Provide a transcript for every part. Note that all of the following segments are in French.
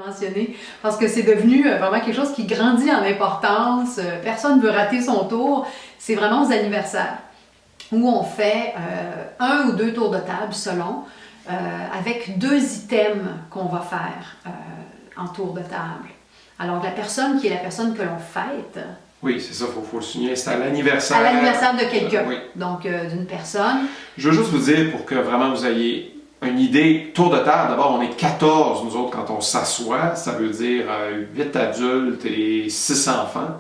mentionner, parce que c'est devenu vraiment quelque chose qui grandit en importance. Personne ne veut rater son tour. C'est vraiment aux anniversaires, où on fait 1 ou 2 tours de table selon, avec 2 items qu'on va faire en tour de table. Alors, la personne qui est la personne que l'on fête. Oui, c'est ça, il faut le souligner, c'est à l'anniversaire. À l'anniversaire de quelqu'un, oui. Donc d'une personne. Je veux juste vous dire, pour que vraiment vous ayez une idée, tour de table, d'abord, on est 14, nous autres, quand on s'assoit, ça veut dire 8 adultes et 6 enfants,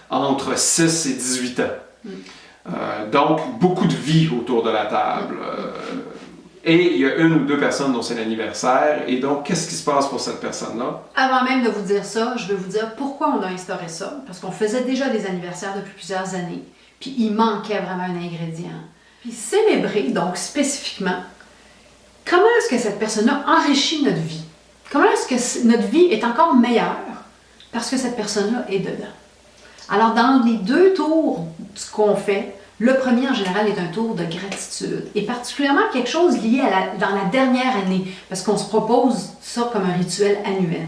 entre 6 et 18 ans. Donc, beaucoup de vie autour de la table. Et il y a 1 ou 2 personnes dont c'est l'anniversaire. Et donc, qu'est-ce qui se passe pour cette personne-là? Avant même de vous dire ça, je vais vous dire pourquoi on a instauré ça. Parce qu'on faisait déjà des anniversaires depuis plusieurs années. Puis il manquait vraiment un ingrédient. Puis célébrer, donc spécifiquement, comment est-ce que cette personne-là enrichit notre vie? Comment est-ce que notre vie est encore meilleure parce que cette personne-là est dedans? Alors, dans les 2 tours, ce qu'on fait, le premier, en général, est un tour de gratitude, et particulièrement quelque chose lié dans la dernière année, parce qu'on se propose ça comme un rituel annuel.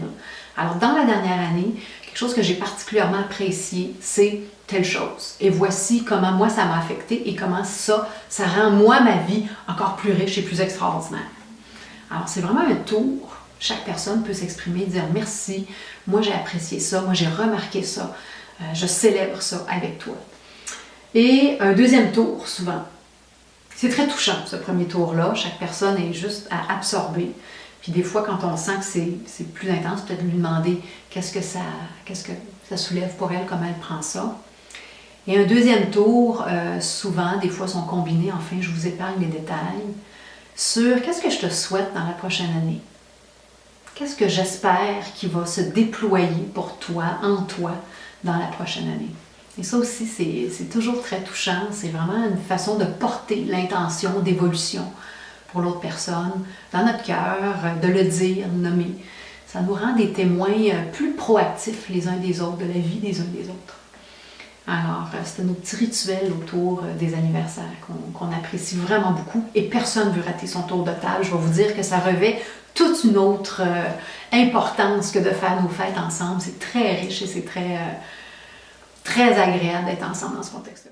Alors, dans la dernière année, quelque chose que j'ai particulièrement apprécié, c'est telle chose. Et voici comment moi, ça m'a affecté et comment ça rend moi, ma vie, encore plus riche et plus extraordinaire. Alors, c'est vraiment un tour. Chaque personne peut s'exprimer, dire merci, moi j'ai apprécié ça, moi j'ai remarqué ça, je célèbre ça avec toi. Et un deuxième tour, souvent. C'est très touchant, ce premier tour-là. Chaque personne est juste à absorber. Puis des fois, quand on sent que c'est plus intense, peut-être lui demander qu'est-ce que ça soulève pour elle, comment elle prend ça. Et un deuxième tour, souvent, des fois, sont combinés, enfin, je vous épargne les détails, sur qu'est-ce que je te souhaite dans la prochaine année. Qu'est-ce que j'espère qui va se déployer pour toi, en toi, dans la prochaine année. Et ça aussi, c'est toujours très touchant. C'est vraiment une façon de porter l'intention d'évolution pour l'autre personne dans notre cœur, de le dire, nommer. Ça nous rend des témoins plus proactifs les uns des autres, de la vie des uns des autres. Alors, c'est nos petits rituels autour des anniversaires qu'on apprécie vraiment beaucoup, et personne ne veut rater son tour de table. Je vais vous dire que ça revêt toute une autre importance que de faire nos fêtes ensemble. C'est très riche et c'est très agréable d'être ensemble dans ce contexte-là.